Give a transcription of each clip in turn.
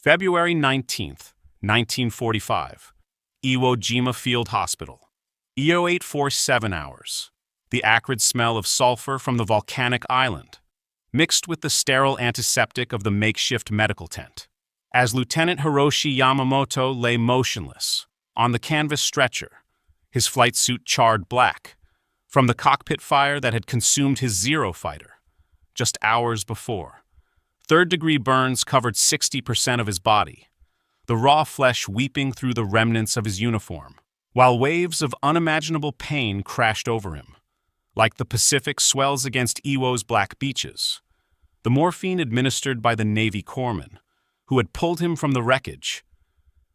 February 19th, 1945. Iwo Jima Field Hospital. EO8 7 hours. The acrid smell of sulfur from the volcanic island, mixed with the sterile antiseptic of the makeshift medical tent. As Lieutenant Hiroshi Yamamoto lay motionless on the canvas stretcher, his flight suit charred black from the cockpit fire that had consumed his Zero fighter just hours before. Third-degree burns covered 60% of his body, the raw flesh weeping through the remnants of his uniform, while waves of unimaginable pain crashed over him. Like the Pacific swells against Iwo's black beaches, the morphine administered by the Navy corpsman, who had pulled him from the wreckage,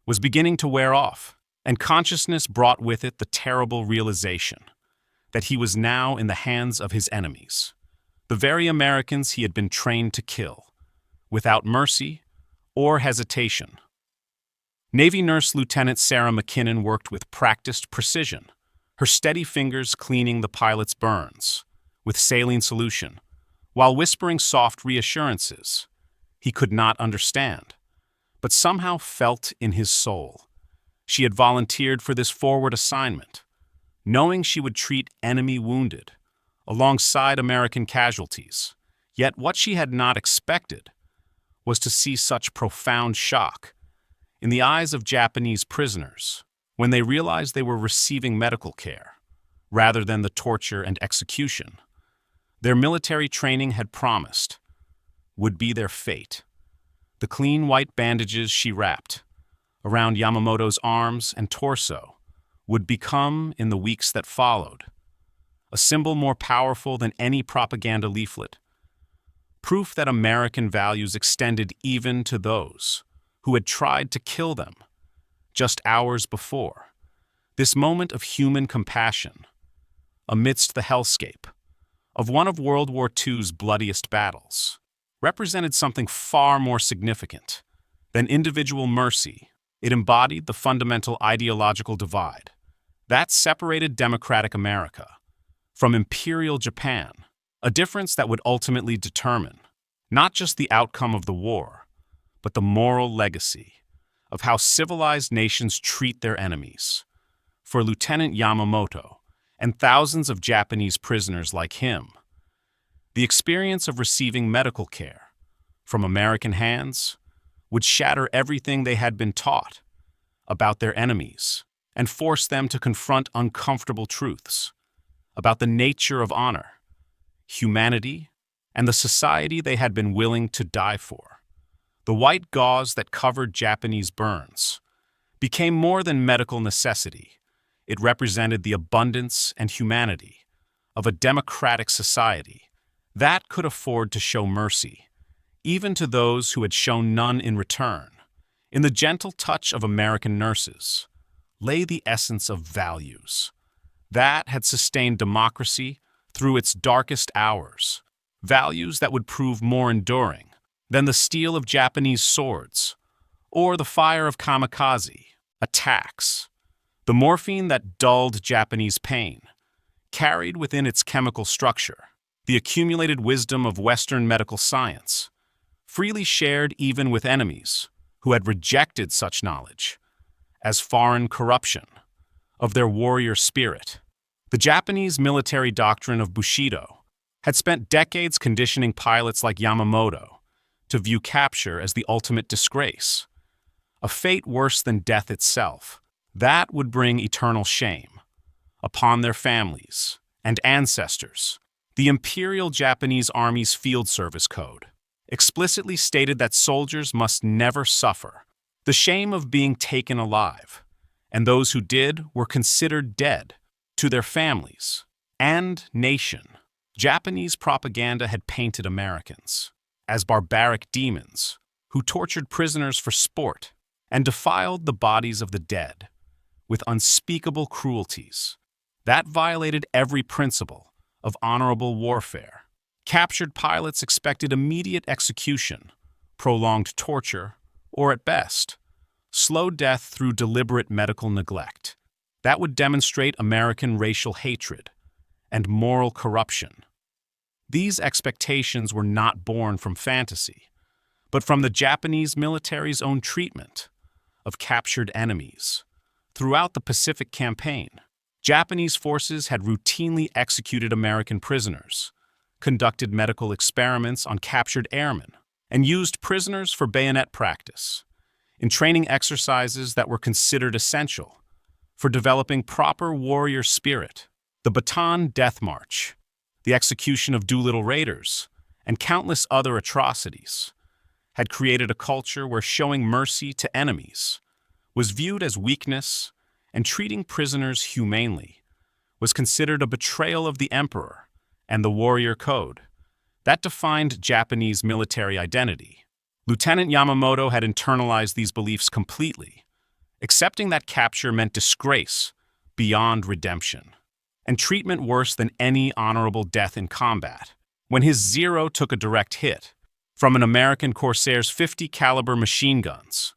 was beginning to wear off, and consciousness brought with it the terrible realization that he was now in the hands of his enemies, the very Americans he had been trained to kill, without mercy or hesitation. Navy Nurse Lieutenant Sarah McKinnon worked with practiced precision, her steady fingers cleaning the pilot's burns with saline solution, while whispering soft reassurances he could not understand, but somehow felt in his soul. She had volunteered for this forward assignment, knowing she would treat enemy wounded alongside American casualties. Yet what she had not expected was to see such profound shock in the eyes of Japanese prisoners when they realized they were receiving medical care rather than the torture and execution their military training had promised would be their fate. The clean white bandages she wrapped around Yamamoto's arms and torso would become, in the weeks that followed, a symbol more powerful than any propaganda leaflet, proof that American values extended even to those who had tried to kill them just hours before. This moment of human compassion, amidst the hellscape of one of World War II's bloodiest battles, represented something far more significant than individual mercy. It embodied the fundamental ideological divide that separated democratic America from imperial Japan, a difference that would ultimately determine not just the outcome of the war, but the moral legacy of how civilized nations treat their enemies. For Lieutenant Yamamoto and thousands of Japanese prisoners like him, the experience of receiving medical care from American hands would shatter everything they had been taught about their enemies and force them to confront uncomfortable truths about the nature of honor, humanity, and the society they had been willing to die for. The white gauze that covered Japanese burns became more than medical necessity. It represented the abundance and humanity of a democratic society that could afford to show mercy, even to those who had shown none in return. In the gentle touch of American nurses lay the essence of values that had sustained democracy through its darkest hours, values that would prove more enduring than the steel of Japanese swords or the fire of kamikaze attacks. The morphine that dulled Japanese pain carried within its chemical structure the accumulated wisdom of Western medical science, freely shared even with enemies who had rejected such knowledge as foreign corruption of their warrior spirit. The Japanese military doctrine of Bushido had spent decades conditioning pilots like Yamamoto to view capture as the ultimate disgrace, a fate worse than death itself that would bring eternal shame upon their families and ancestors. The Imperial Japanese Army's Field Service Code explicitly stated that soldiers must never suffer the shame of being taken alive, and those who did were considered dead to their families and nation. Japanese propaganda had painted Americans as barbaric demons who tortured prisoners for sport and defiled the bodies of the dead with unspeakable cruelties that violated every principle of honorable warfare. Captured pilots expected immediate execution, prolonged torture, or at best, slow death through deliberate medical neglect that would demonstrate American racial hatred and moral corruption. These expectations were not born from fantasy, but from the Japanese military's own treatment of captured enemies. Throughout the Pacific Campaign, Japanese forces had routinely executed American prisoners, conducted medical experiments on captured airmen, and used prisoners for bayonet practice, in training exercises that were considered essential for developing proper warrior spirit. The Bataan Death March, the execution of Doolittle raiders, and countless other atrocities had created a culture where showing mercy to enemies was viewed as weakness, and treating prisoners humanely was considered a betrayal of the emperor and the warrior code that defined Japanese military identity. Lieutenant Yamamoto had internalized these beliefs completely, accepting that capture meant disgrace beyond redemption, and treatment worse than any honorable death in combat. When his Zero took a direct hit from an American Corsair's .50 caliber machine guns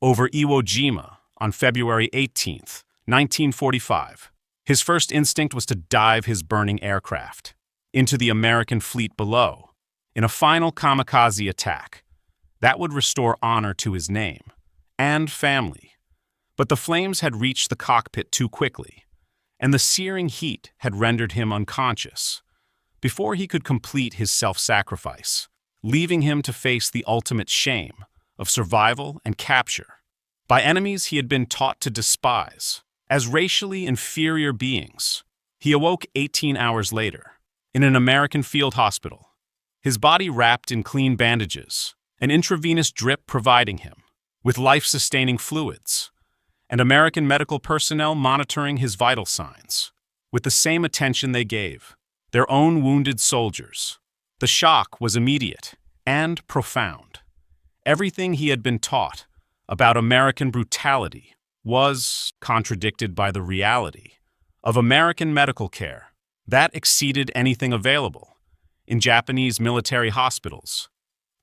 over Iwo Jima on February 18, 1945, his first instinct was to dive his burning aircraft into the American fleet below in a final kamikaze attack that would restore honor to his name and family. But the flames had reached the cockpit too quickly, and the searing heat had rendered him unconscious before he could complete his self-sacrifice, leaving him to face the ultimate shame of survival and capture by enemies he had been taught to despise as racially inferior beings. He awoke 18 hours later in an American field hospital, his body wrapped in clean bandages, an intravenous drip providing him with life-sustaining fluids, and American medical personnel monitoring his vital signs with the same attention they gave their own wounded soldiers. The shock was immediate and profound. Everything he had been taught about American brutality was contradicted by the reality of American medical care that exceeded anything available in Japanese military hospitals.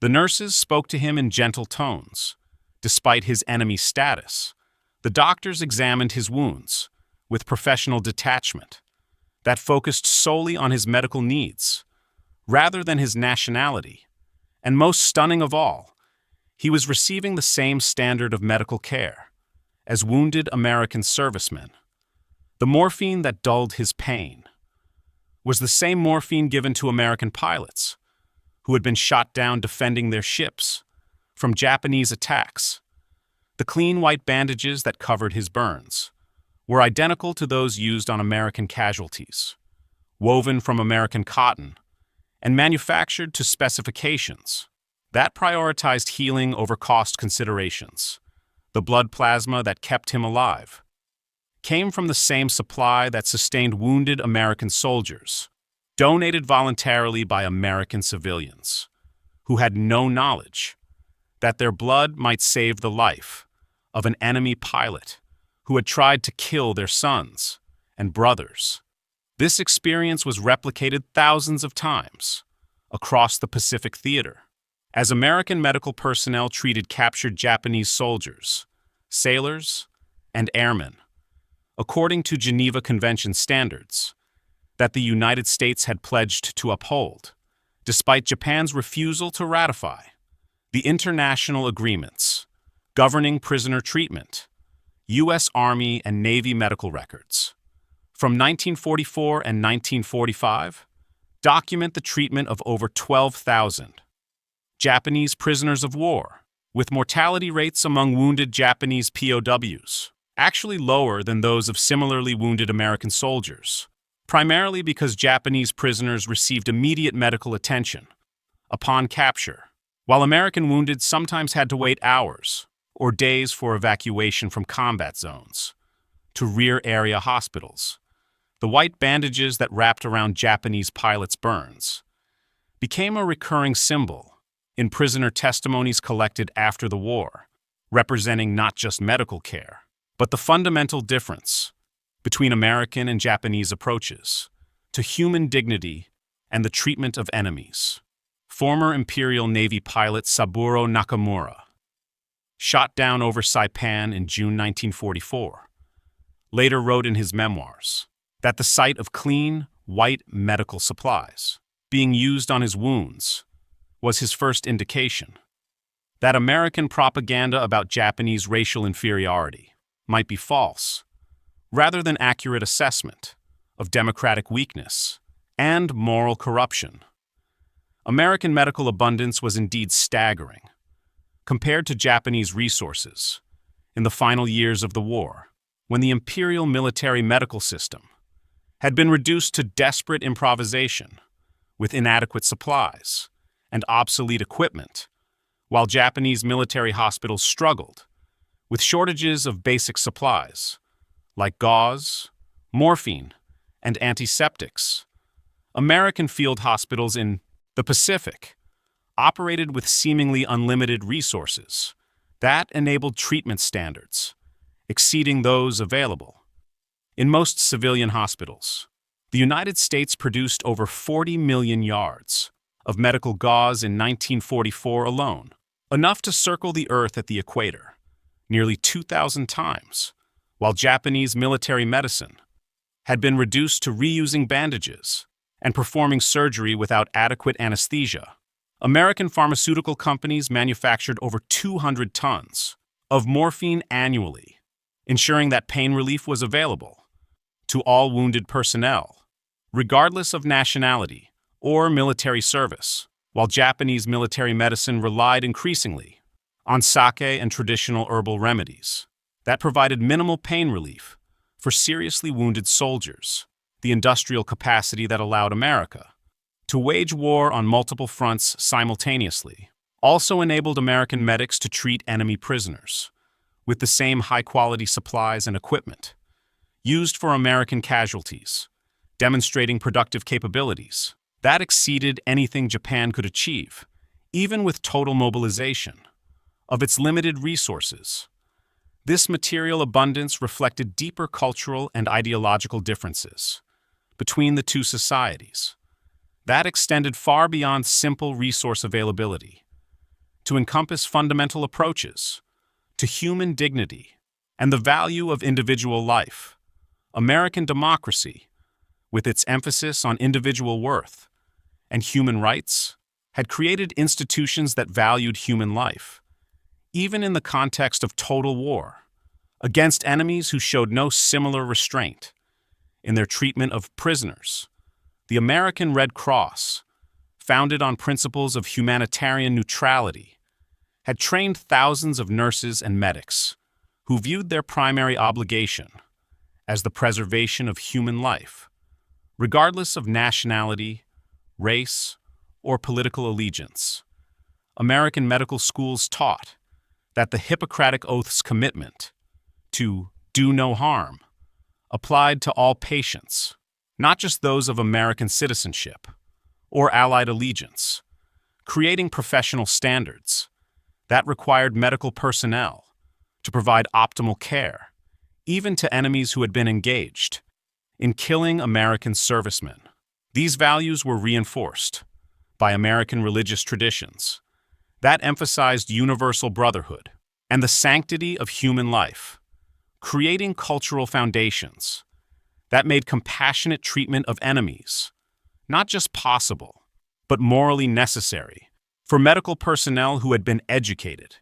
The nurses spoke to him in gentle tones. Despite his enemy status, the doctors examined his wounds with professional detachment that focused solely on his medical needs rather than his nationality. And most stunning of all, he was receiving the same standard of medical care as wounded American servicemen. The morphine that dulled his pain was the same morphine given to American pilots who had been shot down defending their ships from Japanese attacks. The clean white bandages that covered his burns were identical to those used on American casualties, woven from American cotton and manufactured to specifications that prioritized healing over cost considerations. The blood plasma that kept him alive came from the same supply that sustained wounded American soldiers, donated voluntarily by American civilians who had no knowledge that their blood might save the life of an enemy pilot who had tried to kill their sons and brothers. This experience was replicated thousands of times across the Pacific Theater as American medical personnel treated captured Japanese soldiers, sailors, and airmen according to Geneva Convention standards that the United States had pledged to uphold, despite Japan's refusal to ratify the international agreements governing prisoner treatment. U.S. Army and Navy medical records from 1944 and 1945 document the treatment of over 12,000 Japanese prisoners of war, with mortality rates among wounded Japanese POWs actually lower than those of similarly wounded American soldiers, primarily because Japanese prisoners received immediate medical attention upon capture, while American wounded sometimes had to wait hours or days for evacuation from combat zones to rear area hospitals. The white bandages that wrapped around Japanese pilots' burns became a recurring symbol in prisoner testimonies collected after the war, representing not just medical care, but the fundamental difference between American and Japanese approaches to human dignity and the treatment of enemies. Former Imperial Navy pilot Saburo Nakamura, shot down over Saipan in June 1944, later wrote in his memoirs that the sight of clean, white medical supplies being used on his wounds was his first indication that American propaganda about Japanese racial inferiority might be false, rather than accurate assessment of democratic weakness and moral corruption. American medical abundance was indeed staggering, compared to Japanese resources in the final years of the war, when the imperial military medical system had been reduced to desperate improvisation with inadequate supplies and obsolete equipment, while Japanese military hospitals struggled with shortages of basic supplies like gauze, morphine, and antiseptics. American field hospitals in the Pacific operated with seemingly unlimited resources that enabled treatment standards exceeding those available. In most civilian hospitals, the United States produced over 40 million yards of medical gauze in 1944 alone, enough to circle the Earth at the equator nearly 2,000 times, while Japanese military medicine had been reduced to reusing bandages and performing surgery without adequate anesthesia. American pharmaceutical companies manufactured over 200 tons of morphine annually, ensuring that pain relief was available to all wounded personnel, regardless of nationality or military service, while Japanese military medicine relied increasingly on sake and traditional herbal remedies that provided minimal pain relief for seriously wounded soldiers. The industrial capacity that allowed America to wage war on multiple fronts simultaneously also enabled American medics to treat enemy prisoners with the same high-quality supplies and equipment used for American casualties, demonstrating productive capabilities that exceeded anything Japan could achieve, even with total mobilization of its limited resources. This material abundance reflected deeper cultural and ideological differences between the two societies that extended far beyond simple resource availability to encompass fundamental approaches to human dignity and the value of individual life. American democracy, with its emphasis on individual worth and human rights, had created institutions that valued human life, even in the context of total war, against enemies who showed no similar restraint in their treatment of prisoners. The American Red Cross, founded on principles of humanitarian neutrality, had trained thousands of nurses and medics who viewed their primary obligation as the preservation of human life, regardless of nationality, race, or political allegiance. American medical schools taught that the Hippocratic Oath's commitment to do no harm applied to all patients, not just those of American citizenship or Allied allegiance, creating professional standards that required medical personnel to provide optimal care, even to enemies who had been engaged in killing American servicemen. These values were reinforced by American religious traditions that emphasized universal brotherhood and the sanctity of human life, creating cultural foundations that made compassionate treatment of enemies not just possible, but morally necessary for medical personnel who had been educated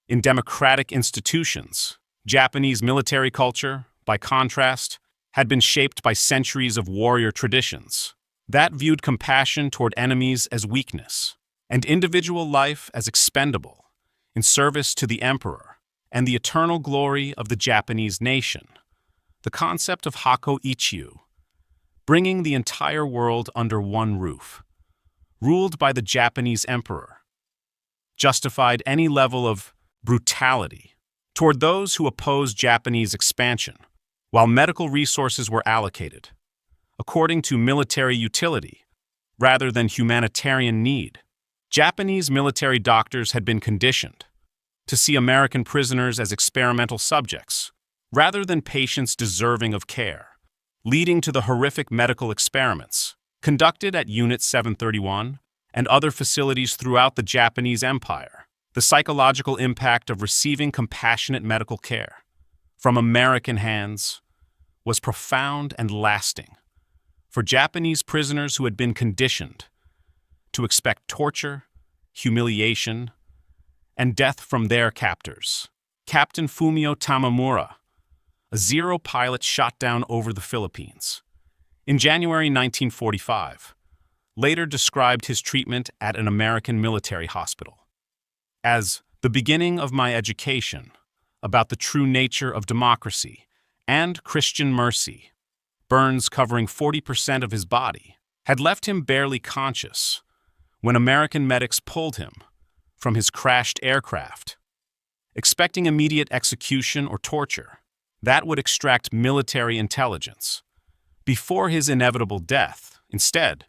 in democratic institutions. Japanese military culture, by contrast, had been shaped by centuries of warrior traditions that viewed compassion toward enemies as weakness and individual life as expendable in service to the emperor and the eternal glory of the Japanese nation. The concept of Hako Ichiu, bringing the entire world under one roof, ruled by the Japanese emperor, justified any level of brutality toward those who opposed Japanese expansion, while medical resources were allocated according to military utility rather than humanitarian need. Japanese military doctors had been conditioned to see American prisoners as experimental subjects rather than patients deserving of care, leading to the horrific medical experiments conducted at Unit 731 and other facilities throughout the Japanese Empire. The psychological impact of receiving compassionate medical care from American hands was profound and lasting. For Japanese prisoners who had been conditioned to expect torture, humiliation, and death from their captors. Captain Fumio Tamamura, a Zero pilot shot down over the Philippines in January 1945, later described his treatment at an American military hospital as the beginning of my education about the true nature of democracy and Christian mercy. Burns covering 40% of his body had left him barely conscious when American medics pulled him from his crashed aircraft, expecting immediate execution or torture that would extract military intelligence. Before his inevitable death, instead,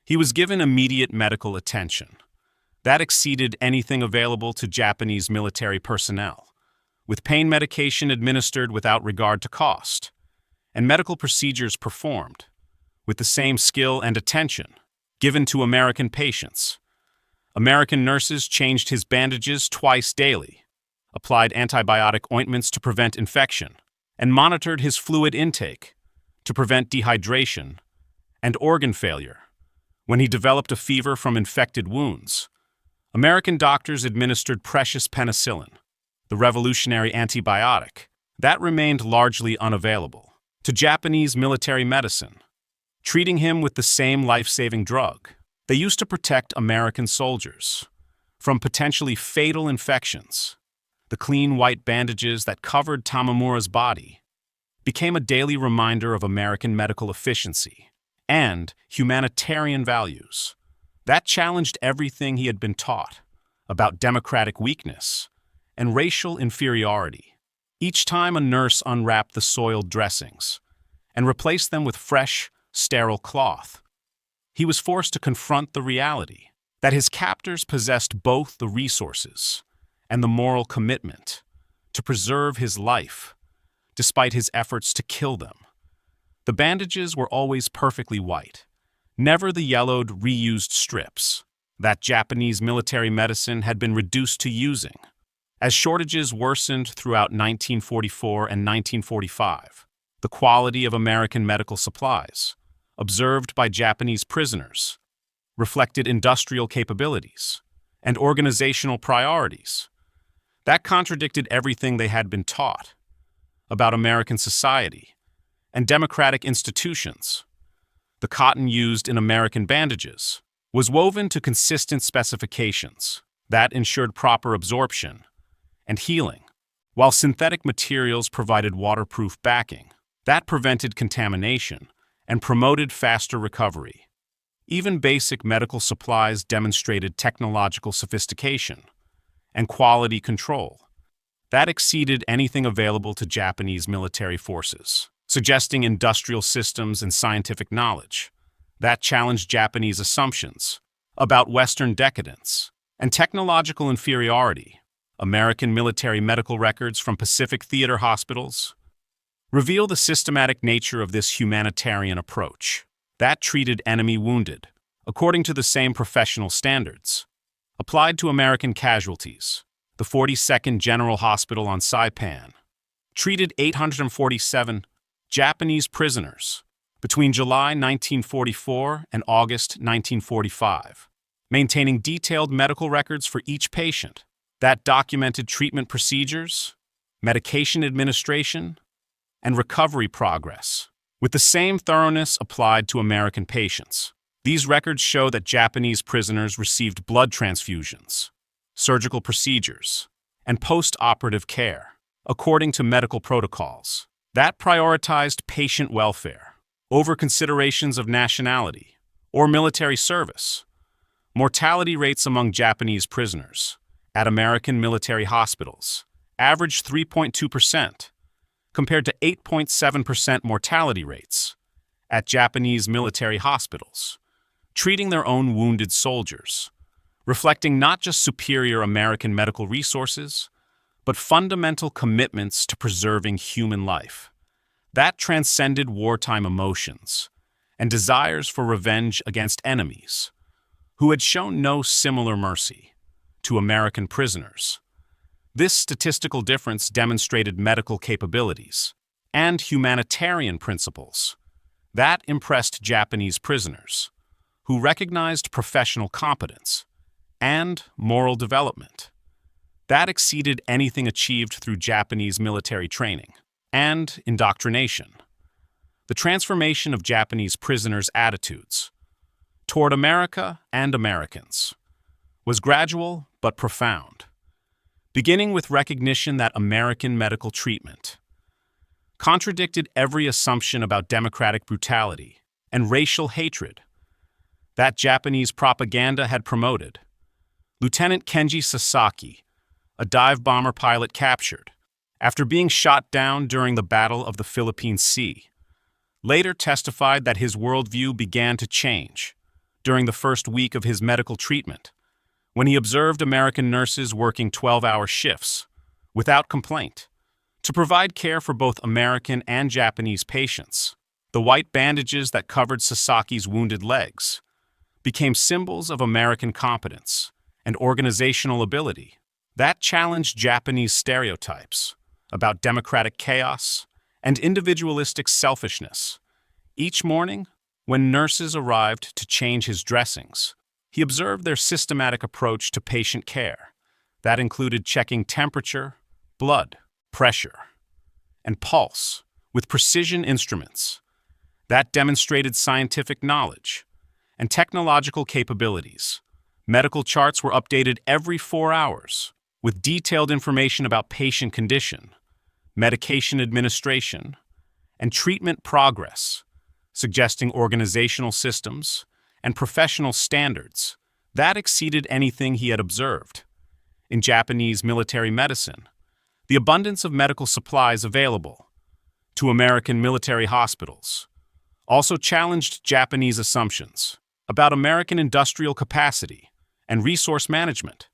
he was given immediate medical attention that exceeded anything available to Japanese military personnel, with pain medication administered without regard to cost, and medical procedures performed with the same skill and attention given to American patients. American nurses changed his bandages twice daily, applied antibiotic ointments to prevent infection, and monitored his fluid intake to prevent dehydration and organ failure. When he developed a fever from infected wounds, American doctors administered precious penicillin, the revolutionary antibiotic that remained largely unavailable to Japanese military medicine, treating him with the same life-saving drug they used to protect American soldiers from potentially fatal infections. The clean white bandages that covered Tamamura's body became a daily reminder of American medical efficiency and humanitarian values that challenged everything he had been taught about democratic weakness and racial inferiority. Each time a nurse unwrapped the soiled dressings and replaced them with fresh, sterile cloth, he was forced to confront the reality that his captors possessed both the resources and the moral commitment to preserve his life, despite his efforts to kill them. The bandages were always perfectly white, never the yellowed, reused strips that Japanese military medicine had been reduced to using. As shortages worsened throughout 1944 and 1945, the quality of American medical supplies, observed by Japanese prisoners, reflected industrial capabilities and organizational priorities that contradicted everything they had been taught about American society and democratic institutions. The cotton used in American bandages was woven to consistent specifications that ensured proper absorption and healing, while synthetic materials provided waterproof backing that prevented contamination and promoted faster recovery. Even basic medical supplies demonstrated technological sophistication and quality control that exceeded anything available to Japanese military forces, suggesting industrial systems and scientific knowledge that challenged Japanese assumptions about Western decadence and technological inferiority. American military medical records from Pacific theater hospitals reveal the systematic nature of this humanitarian approach that treated enemy wounded according to the same professional standards applied to American casualties. The 42nd General Hospital on Saipan treated 847 Japanese prisoners between July 1944 and August 1945, maintaining detailed medical records for each patient that documented treatment procedures, medication administration, and recovery progress, with the same thoroughness applied to American patients. These records show that Japanese prisoners received blood transfusions, surgical procedures, and post-operative care, according to medical protocols that prioritized patient welfare over considerations of nationality or military service. Mortality rates among Japanese prisoners at American military hospitals averaged 3.2%, compared to 8.7% mortality rates at Japanese military hospitals treating their own wounded soldiers, reflecting not just superior American medical resources, but fundamental commitments to preserving human life that transcended wartime emotions and desires for revenge against enemies who had shown no similar mercy to American prisoners. This statistical difference demonstrated medical capabilities and humanitarian principles that impressed Japanese prisoners, who recognized professional competence and moral development. that exceeded anything achieved through Japanese military training and indoctrination. The transformation of Japanese prisoners' attitudes toward America and Americans was gradual but profound, beginning with recognition that American medical treatment contradicted every assumption about democratic brutality and racial hatred that Japanese propaganda had promoted. Lieutenant Kenji Sasaki, a dive bomber pilot captured after being shot down during the Battle of the Philippine Sea, later testified that his worldview began to change during the first week of his medical treatment, when he observed American nurses working 12-hour shifts without complaint to provide care for both American and Japanese patients. The white bandages that covered Sasaki's wounded legs became symbols of American competence and organizational ability that challenged Japanese stereotypes about democratic chaos and individualistic selfishness. Each morning, when nurses arrived to change his dressings, he observed their systematic approach to patient care that included checking temperature, blood pressure, and pulse with precision instruments that demonstrated scientific knowledge and technological capabilities. Medical charts were updated every 4 hours with detailed information about patient condition, medication administration, and treatment progress, suggesting organizational systems and professional standards that exceeded anything he had observed. In Japanese military medicine, the abundance of medical supplies available to American military hospitals also challenged Japanese assumptions about American industrial capacity and resource management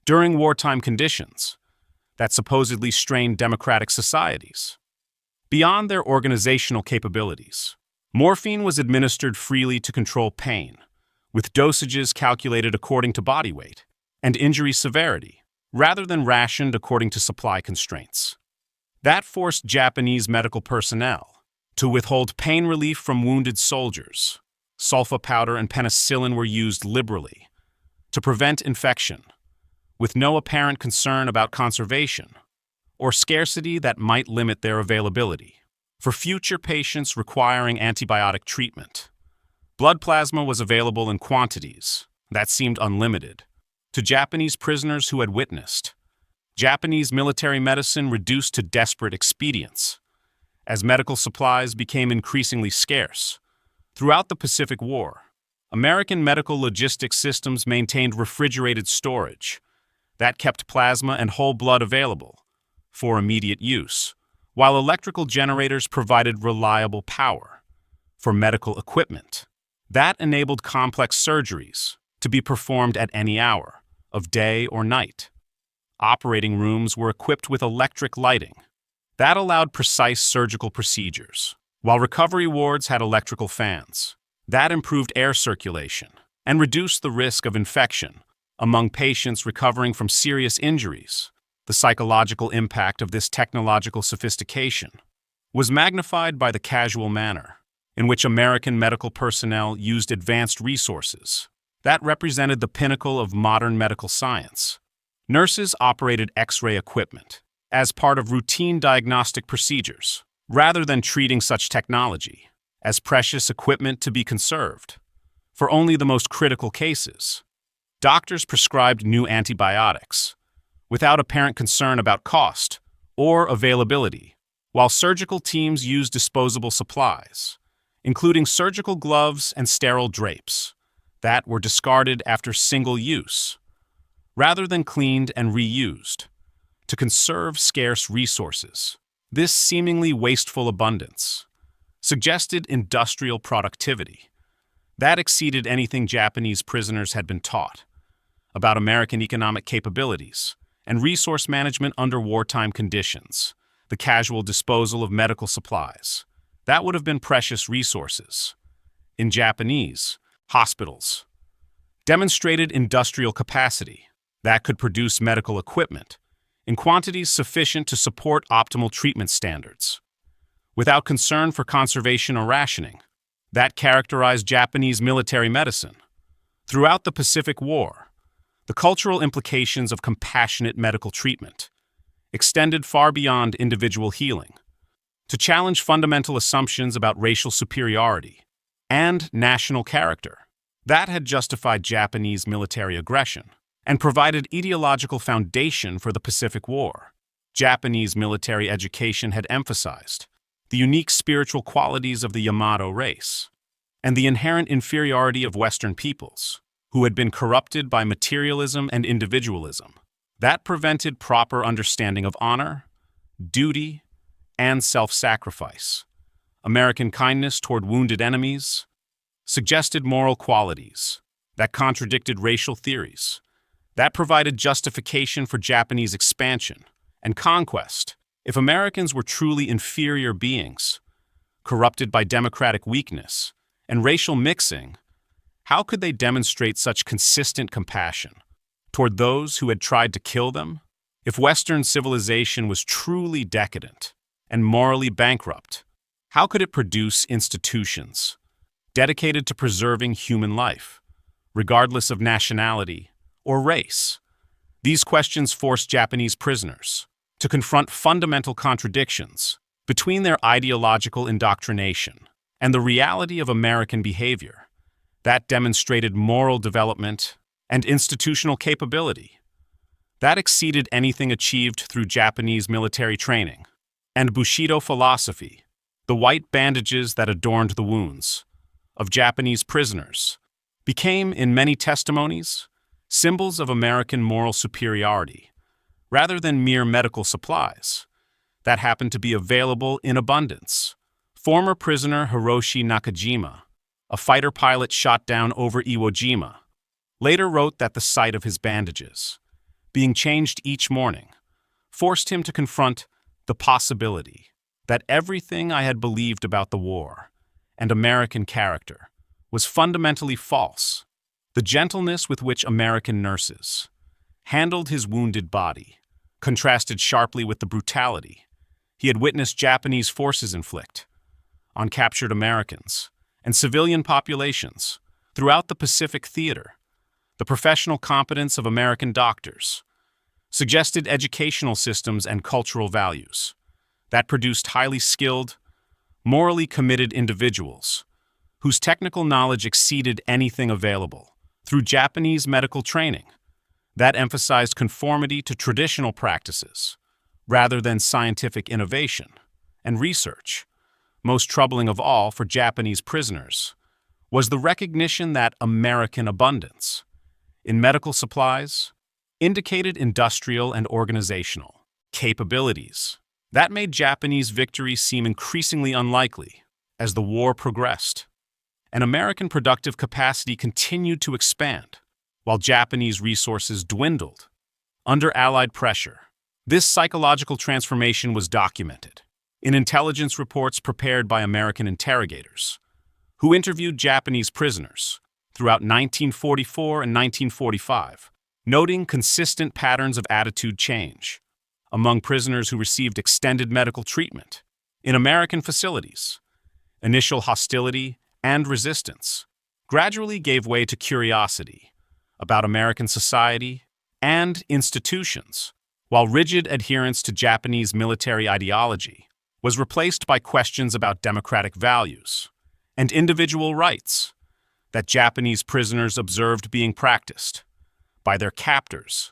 during wartime conditions that supposedly strained democratic societies. Beyond their organizational capabilities, morphine was administered freely to control pain, with dosages calculated according to body weight and injury severity, rather than rationed according to supply constraints. That forced Japanese medical personnel to withhold pain relief from wounded soldiers. Sulfa powder and penicillin were used liberally to prevent infection, with no apparent concern about conservation or scarcity that might limit their availability. For future patients requiring antibiotic treatment, blood plasma was available in quantities that seemed unlimited. To Japanese prisoners who had witnessed Japanese military medicine reduced to desperate expedients as medical supplies became increasingly scarce. Throughout the Pacific War, American medical logistics systems maintained refrigerated storage that kept plasma and whole blood available for immediate use, while electrical generators provided reliable power for medical equipment that enabled complex surgeries to be performed at any hour of day or night. Operating rooms were equipped with electric lighting that allowed precise surgical procedures, while recovery wards had electrical fans that improved air circulation and reduced the risk of infection among patients recovering from serious injuries. The psychological impact of this technological sophistication was magnified by the casual manner in which American medical personnel used advanced resources that represented the pinnacle of modern medical science. Nurses operated X-ray equipment as part of routine diagnostic procedures, rather than treating such technology as precious equipment to be conserved for only the most critical cases. Doctors prescribed new antibiotics without apparent concern about cost or availability, while surgical teams used disposable supplies, including surgical gloves and sterile drapes, that were discarded after single use, rather than cleaned and reused, to conserve scarce resources. This seemingly wasteful abundance suggested industrial productivity that exceeded anything Japanese prisoners had been taught about American economic capabilities and resource management under wartime conditions. The casual disposal of medical supplies that would have been precious resources in Japanese hospitals demonstrated industrial capacity that could produce medical equipment in quantities sufficient to support optimal treatment standards, without concern for conservation or rationing, that characterized Japanese military medicine. Throughout the Pacific War, The cultural implications of compassionate medical treatment extended far beyond individual healing to challenge fundamental assumptions about racial superiority and national character. That had justified Japanese military aggression and provided ideological foundation for the Pacific War. Japanese military education had emphasized the unique spiritual qualities of the Yamato race and the inherent inferiority of Western peoples, who had been corrupted by materialism and individualism. That prevented proper understanding of honor, duty, and self-sacrifice. American kindness toward wounded enemies suggested moral qualities that contradicted racial theories. That provided justification for Japanese expansion and conquest. If Americans were truly inferior beings, corrupted by democratic weakness and racial mixing, how could they demonstrate such consistent compassion toward those who had tried to kill them? If Western civilization was truly decadent and morally bankrupt, how could it produce institutions dedicated to preserving human life, regardless of nationality or race? These questions forced Japanese prisoners to confront fundamental contradictions between their ideological indoctrination and the reality of American behavior. That demonstrated moral development and institutional capability that exceeded anything achieved through Japanese military training and Bushido philosophy. The white bandages that adorned the wounds of Japanese prisoners became, in many testimonies, symbols of American moral superiority, rather than mere medical supplies that happened to be available in abundance. Former prisoner Hiroshi Nakajima, a fighter pilot shot down over Iwo Jima, later wrote that the sight of his bandages, being changed each morning, forced him to confront the possibility that everything I had believed about the war and American character was fundamentally false. The gentleness with which American nurses handled his wounded body contrasted sharply with the brutality he had witnessed Japanese forces inflict on captured Americans and civilian populations throughout the Pacific Theater. The professional competence of American doctors suggested educational systems and cultural values that produced highly skilled, morally committed individuals whose technical knowledge exceeded anything available through Japanese medical training. That emphasized conformity to traditional practices rather than scientific innovation and research. Most troubling of all for Japanese prisoners was the recognition that American abundance in medical supplies indicated industrial and organizational capabilities. That made Japanese victory seem increasingly unlikely as the war progressed, and American productive capacity continued to expand while Japanese resources dwindled under Allied pressure. This psychological transformation was documented in intelligence reports prepared by American interrogators, who interviewed Japanese prisoners throughout 1944 and 1945, noting consistent patterns of attitude change among prisoners who received extended medical treatment in American facilities. Initial hostility and resistance gradually gave way to curiosity about American society and institutions, while rigid adherence to Japanese military ideology was replaced by questions about democratic values and individual rights that Japanese prisoners observed being practiced by their captors,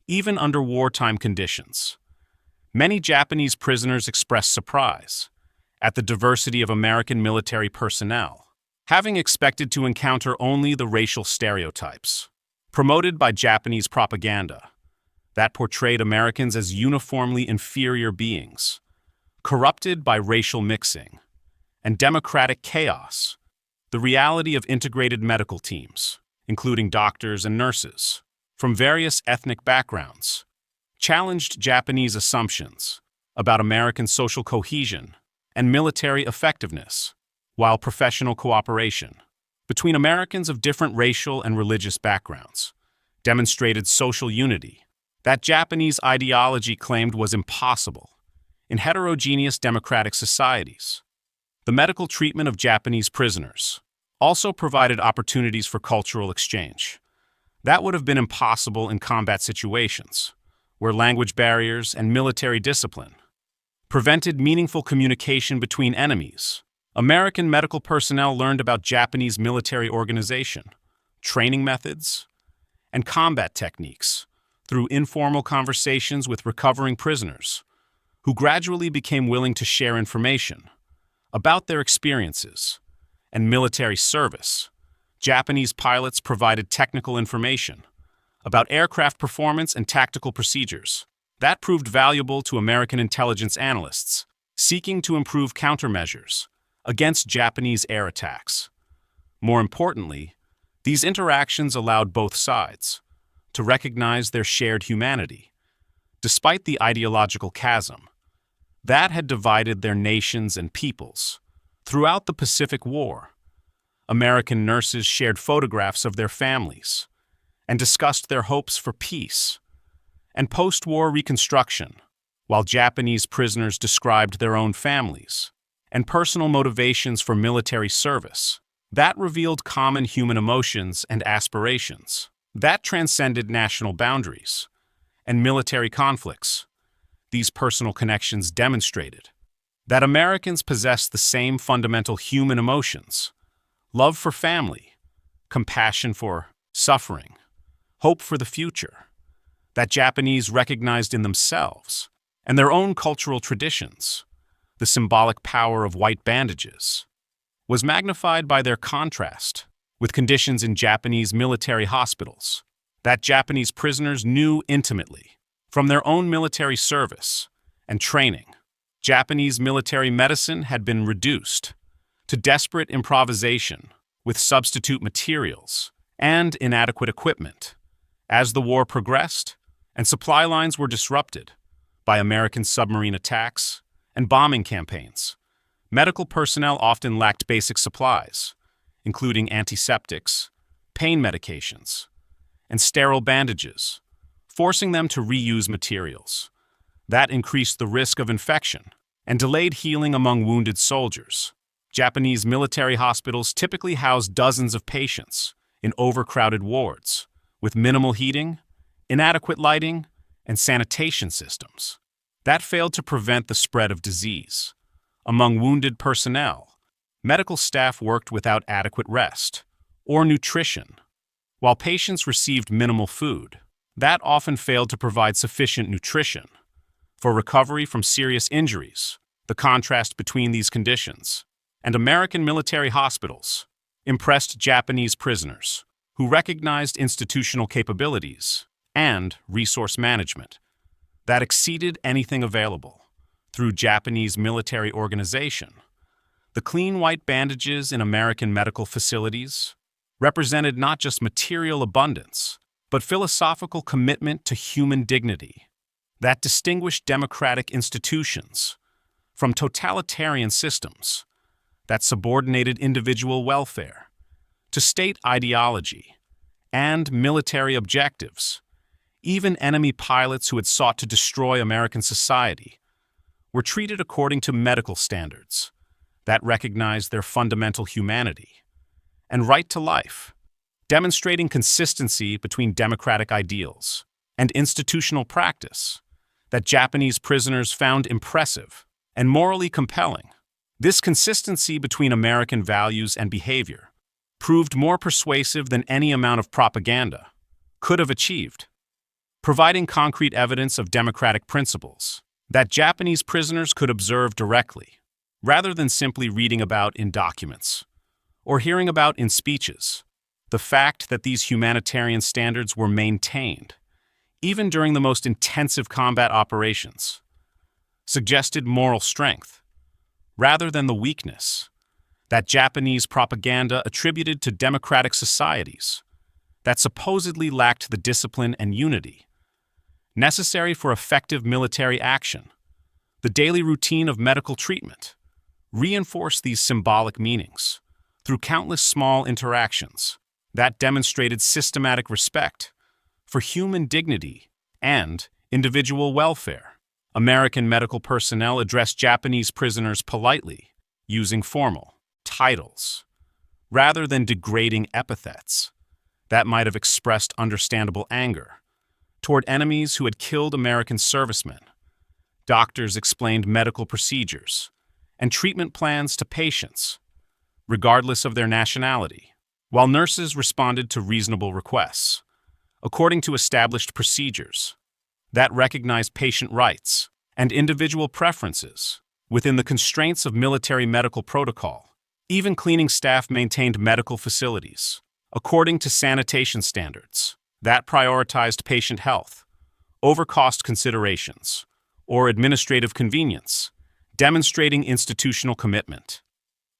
even under wartime conditions. Many Japanese prisoners expressed surprise at the diversity of American military personnel, having expected to encounter only the racial stereotypes promoted by Japanese propaganda that portrayed Americans as uniformly inferior beings, corrupted by racial mixing and democratic chaos. The reality of integrated medical teams, including doctors and nurses from various ethnic backgrounds, challenged Japanese assumptions about American social cohesion and military effectiveness, while professional cooperation between Americans of different racial and religious backgrounds demonstrated social unity that Japanese ideology claimed was impossible in heterogeneous democratic societies. The medical treatment of Japanese prisoners also provided opportunities for cultural exchange. That would have been impossible in combat situations, where language barriers and military discipline prevented meaningful communication between enemies. American medical personnel learned about Japanese military organization, training methods, and combat techniques through informal conversations with recovering prisoners, who gradually became willing to share information about their experiences and military service. Japanese pilots provided technical information about aircraft performance and tactical procedures. That proved valuable to American intelligence analysts seeking to improve countermeasures against Japanese air attacks. More importantly, these interactions allowed both sides to recognize their shared humanity, despite the ideological chasm that had divided their nations and peoples. Throughout the Pacific War, American nurses shared photographs of their families and discussed their hopes for peace and post-war reconstruction, while Japanese prisoners described their own families and personal motivations for military service. That revealed common human emotions and aspirations that transcended national boundaries and military conflicts. These personal connections demonstrated that Americans possessed the same fundamental human emotions: love for family, compassion for suffering, hope for the future, that Japanese recognized in themselves and their own cultural traditions. The symbolic power of white bandages was magnified by their contrast with conditions in Japanese military hospitals that Japanese prisoners knew intimately from their own military service and training. Japanese military medicine had been reduced to desperate improvisation with substitute materials and inadequate equipment. As the war progressed and supply lines were disrupted by American submarine attacks and bombing campaigns, medical personnel often lacked basic supplies, including antiseptics, pain medications, and sterile bandages, forcing them to reuse materials. That increased the risk of infection and delayed healing among wounded soldiers. Japanese military hospitals typically housed dozens of patients in overcrowded wards, with minimal heating, inadequate lighting, and sanitation systems. That failed to prevent the spread of disease. Among wounded personnel, medical staff worked without adequate rest or nutrition, while patients received minimal food. That often failed to provide sufficient nutrition for recovery from serious injuries. The contrast between these conditions and American military hospitals impressed Japanese prisoners, who recognized institutional capabilities and resource management that exceeded anything available through Japanese military organization. The clean white bandages in American medical facilities represented not just material abundance, but philosophical commitment to human dignity that distinguished democratic institutions from totalitarian systems that subordinated individual welfare to state ideology and military objectives. Even enemy pilots who had sought to destroy American society were treated according to medical standards that recognized their fundamental humanity and right to life, demonstrating consistency between democratic ideals and institutional practice that Japanese prisoners found impressive and morally compelling. This consistency between American values and behavior proved more persuasive than any amount of propaganda could have achieved, providing concrete evidence of democratic principles that Japanese prisoners could observe directly, rather than simply reading about in documents or hearing about in speeches. The fact that these humanitarian standards were maintained, even during the most intensive combat operations, suggested moral strength, rather than the weakness that Japanese propaganda attributed to democratic societies that supposedly lacked the discipline and unity necessary for effective military action. The daily routine of medical treatment reinforced these symbolic meanings through countless small interactions that demonstrated systematic respect for human dignity and individual welfare. American medical personnel addressed Japanese prisoners politely, using formal titles rather than degrading epithets. that might have expressed understandable anger toward enemies who had killed American servicemen. Doctors explained medical procedures and treatment plans to patients, regardless of their nationality, while nurses responded to reasonable requests, according to established procedures that recognized patient rights and individual preferences within the constraints of military medical protocol. Even cleaning staff maintained medical facilities according to sanitation standards that prioritized patient health over cost considerations or administrative convenience, demonstrating institutional commitment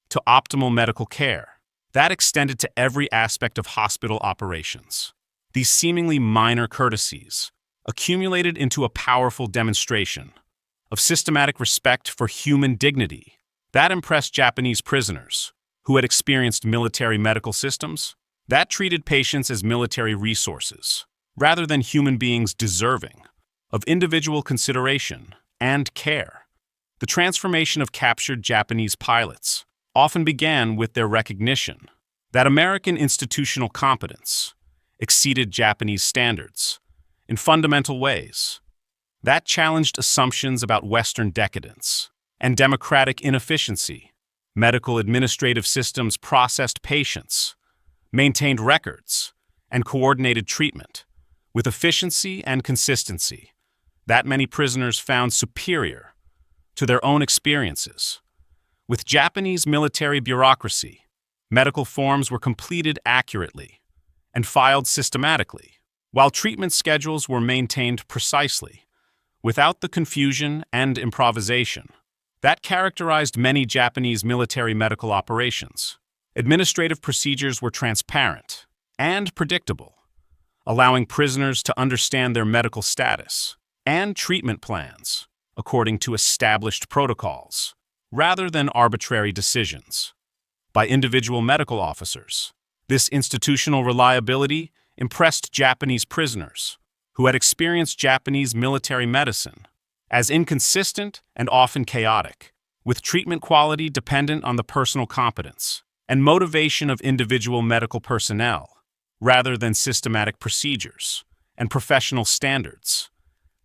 to optimal medical care that extended to every aspect of hospital operations. These seemingly minor courtesies accumulated into a powerful demonstration of systematic respect for human dignity that impressed Japanese prisoners who had experienced military medical systems that treated patients as military resources rather than human beings deserving of individual consideration and care. The transformation of captured Japanese pilots often began with their recognition that American institutional competence exceeded Japanese standards in fundamental ways that challenged assumptions about Western decadence and democratic inefficiency. Medical administrative systems processed patients, maintained records, and coordinated treatment with efficiency and consistency that many prisoners found superior to their own experiences. With Japanese military bureaucracy, medical forms were completed accurately and filed systematically, while treatment schedules were maintained precisely, without the confusion and improvisation that characterized many Japanese military medical operations. Administrative procedures were transparent and predictable, allowing prisoners to understand their medical status and treatment plans according to established protocols, rather than arbitrary decisions by individual medical officers. This institutional reliability impressed Japanese prisoners who had experienced Japanese military medicine as inconsistent and often chaotic, with treatment quality dependent on the personal competence and motivation of individual medical personnel, rather than systematic procedures and professional standards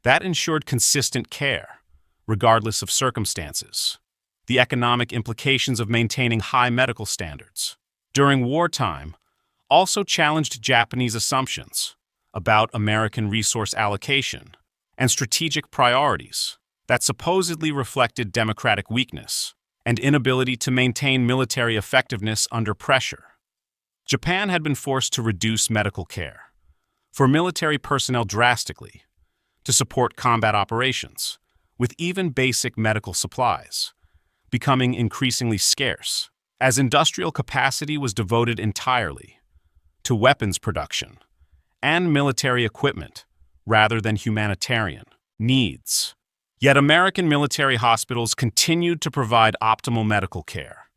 that ensured consistent care, regardless of circumstances. The economic implications of maintaining high medical standards during wartime also challenged Japanese assumptions about American resource allocation and strategic priorities that supposedly reflected democratic weakness and inability to maintain military effectiveness under pressure. Japan had been forced to reduce medical care for military personnel drastically to support combat operations, with even basic medical supplies becoming increasingly scarce, as industrial capacity was devoted entirely to weapons production and military equipment rather than humanitarian needs. Yet American military hospitals continued to provide optimal medical care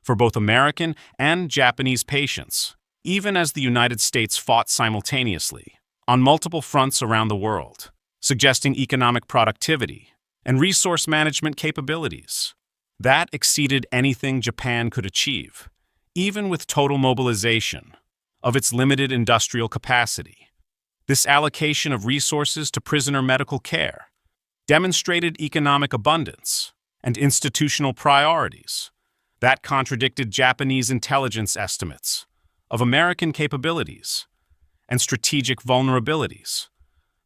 for both American and Japanese patients, even as the United States fought simultaneously on multiple fronts around the world, suggesting economic productivity and resource management capabilities that exceeded anything Japan could achieve, even with total mobilization of its limited industrial capacity. This allocation of resources to prisoner medical care demonstrated economic abundance and institutional priorities that contradicted Japanese intelligence estimates of American capabilities and strategic vulnerabilities.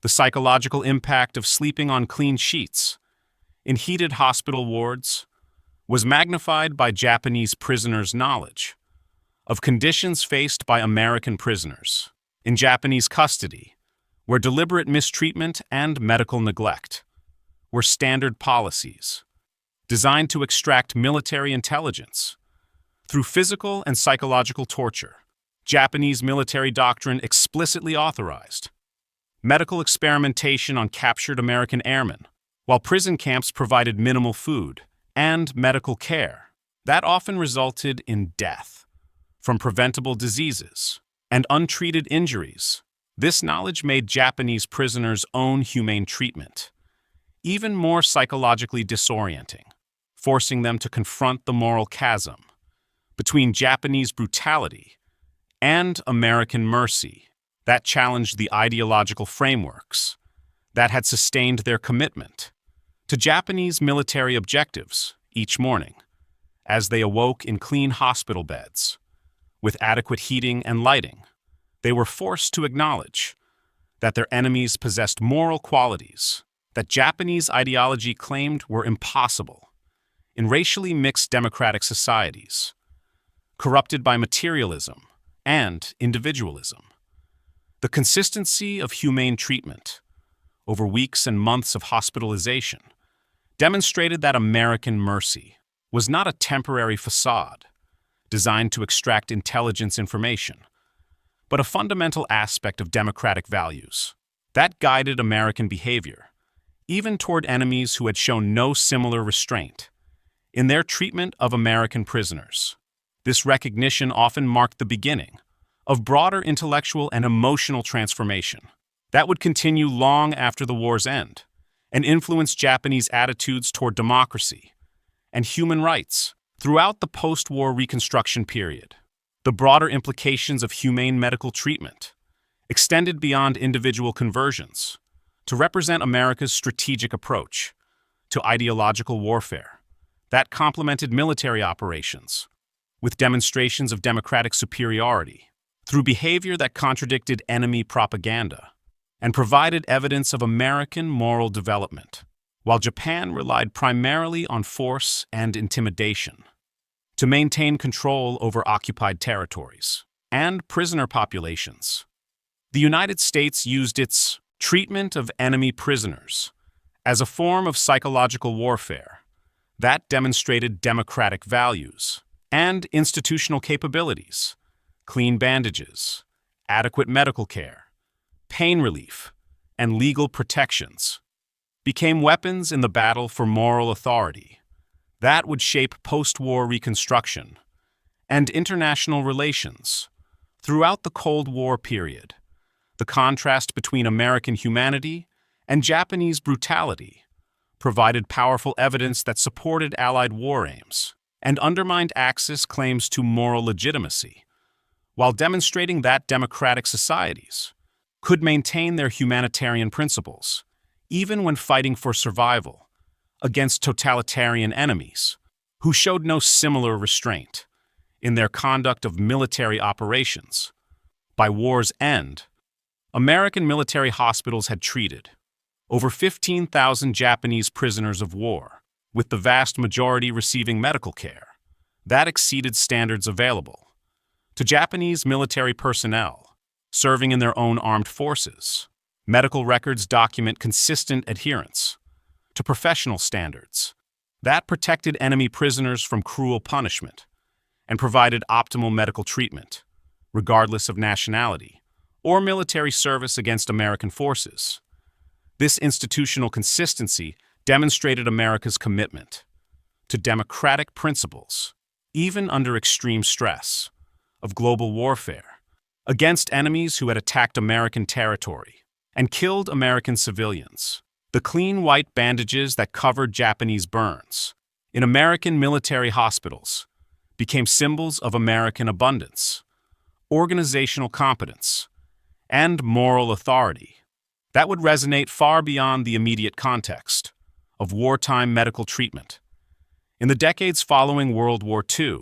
The psychological impact of sleeping on clean sheets in heated hospital wards was magnified by Japanese prisoners' knowledge of conditions faced by American prisoners in Japanese custody, where deliberate mistreatment and medical neglect were standard policies designed to extract military intelligence through physical and psychological torture. Japanese military doctrine explicitly authorized medical experimentation on captured American airmen, while prison camps provided minimal food and medical care that often resulted in death from preventable diseases and untreated injuries. This knowledge made Japanese prisoners' own humane treatment even more psychologically disorienting, forcing them to confront the moral chasm between Japanese brutality and American mercy that challenged the ideological frameworks that had sustained their commitment to Japanese military objectives each morning as they awoke in clean hospital beds with adequate heating and lighting. They were forced to acknowledge that their enemies possessed moral qualities that Japanese ideology claimed were impossible in racially mixed democratic societies, corrupted by materialism and individualism. The consistency of humane treatment over weeks and months of hospitalization demonstrated that American mercy was not a temporary facade designed to extract intelligence information, but a fundamental aspect of democratic values that guided American behavior, even toward enemies who had shown no similar restraint in their treatment of American prisoners. This recognition often marked the beginning of broader intellectual and emotional transformation that would continue long after the war's end and influence Japanese attitudes toward democracy and human rights throughout the post-war Reconstruction period. The broader implications of humane medical treatment extended beyond individual conversions to represent America's strategic approach to ideological warfare that complemented military operations with demonstrations of democratic superiority through behavior that contradicted enemy propaganda and provided evidence of American moral development, while Japan relied primarily on force and intimidation to maintain control over occupied territories and prisoner populations. The United States used its treatment of enemy prisoners as a form of psychological warfare that demonstrated democratic values and institutional capabilities. Clean bandages, adequate medical care, pain relief, and legal protections became weapons in the battle for moral authority that would shape post-war Reconstruction and international relations throughout the Cold War period. The contrast between American humanity and Japanese brutality provided powerful evidence that supported Allied war aims and undermined Axis claims to moral legitimacy, while demonstrating that democratic societies could maintain their humanitarian principles, even when fighting for survival against totalitarian enemies who showed no similar restraint in their conduct of military operations. By war's end, American military hospitals had treated over 15,000 Japanese prisoners of war, with the vast majority receiving medical care that exceeded standards available to Japanese military personnel serving in their own armed forces. Medical records document consistent adherence to professional standards that protected enemy prisoners from cruel punishment and provided optimal medical treatment, regardless of nationality or military service against American forces. This institutional consistency demonstrated America's commitment to democratic principles, even under extreme stress of global warfare, against enemies who had attacked American territory and killed American civilians. The clean white bandages that covered Japanese burns in American military hospitals became symbols of American abundance, organizational competence, and moral authority that would resonate far beyond the immediate context of wartime medical treatment. In the decades following World War II,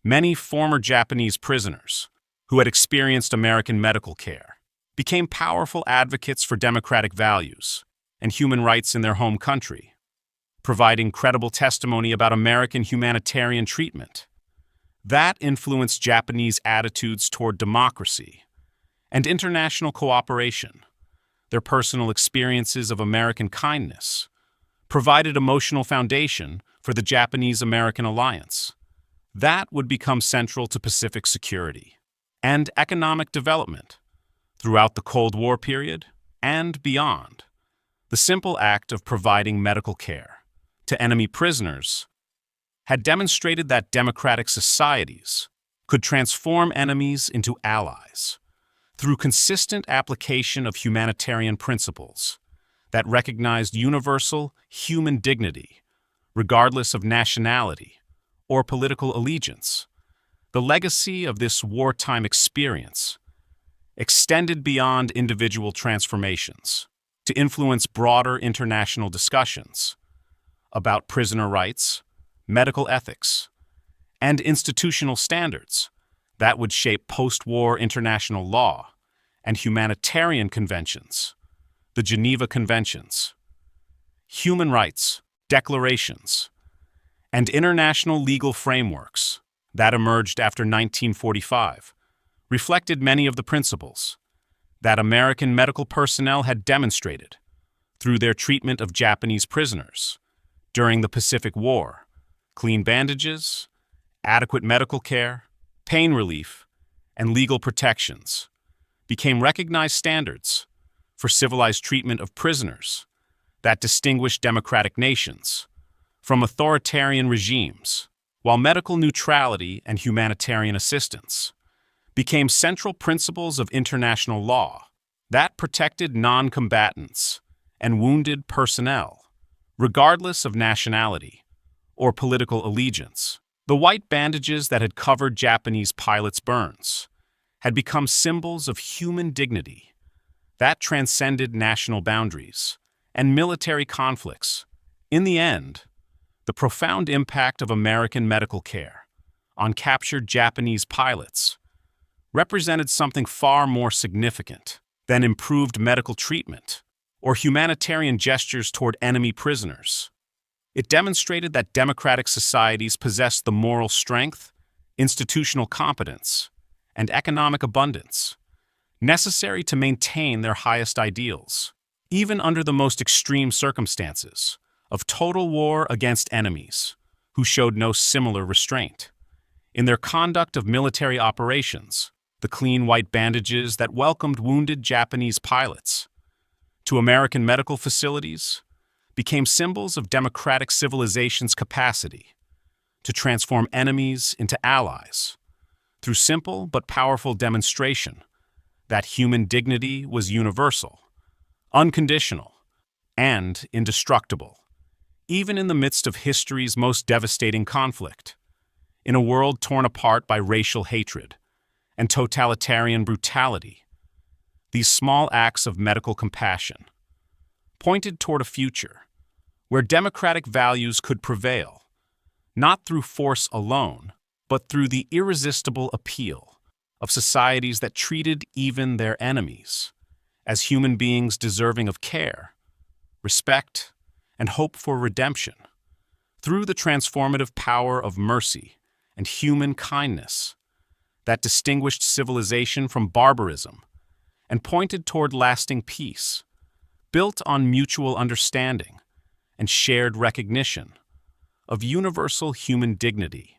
many former Japanese prisoners who had experienced American medical care became powerful advocates for democratic values and human rights in their home country, providing credible testimony about American humanitarian treatment that influenced Japanese attitudes toward democracy and international cooperation. Their personal experiences of American kindness provided emotional foundation for the Japanese-American alliance that would become central to Pacific security and economic development throughout the Cold War period and beyond. The simple act of providing medical care to enemy prisoners had demonstrated that democratic societies could transform enemies into allies through consistent application of humanitarian principles that recognized universal human dignity, regardless of nationality or political allegiance. The legacy of this wartime experience extended beyond individual transformations to influence broader international discussions about prisoner rights, medical ethics, and institutional standards that would shape post-war international law and humanitarian conventions, the Geneva Conventions, human rights declarations, and international legal frameworks that emerged after 1945 reflected many of the principles that American medical personnel had demonstrated through their treatment of Japanese prisoners during the Pacific War: clean bandages, adequate medical care, pain relief, and legal protections became recognized standards for civilized treatment of prisoners that distinguished democratic nations from authoritarian regimes, while medical neutrality and humanitarian assistance became central principles of international law that protected non-combatants and wounded personnel, regardless of nationality or political allegiance. The white bandages that had covered Japanese pilots' burns had become symbols of human dignity that transcended national boundaries and military conflicts. In the end, the profound impact of American medical care on captured Japanese pilots represented something far more significant than improved medical treatment or humanitarian gestures toward enemy prisoners. It demonstrated that democratic societies possessed the moral strength, institutional competence, and economic abundance necessary to maintain their highest ideals, even under the most extreme circumstances of total war against enemies who showed no similar restraint. In their conduct of military operations, the clean white bandages that welcomed wounded Japanese pilots to American medical facilities became symbols of democratic civilization's capacity to transform enemies into allies through simple but powerful demonstration that human dignity was universal, unconditional, and indestructible, even in the midst of history's most devastating conflict. In a world torn apart by racial hatred and totalitarian brutality, these small acts of medical compassion pointed toward a future where democratic values could prevail, not through force alone, but through the irresistible appeal of societies that treated even their enemies as human beings deserving of care, respect, and hope for redemption. Through the transformative power of mercy and human kindness that distinguished civilization from barbarism and pointed toward lasting peace, built on mutual understanding and shared recognition of universal human dignity.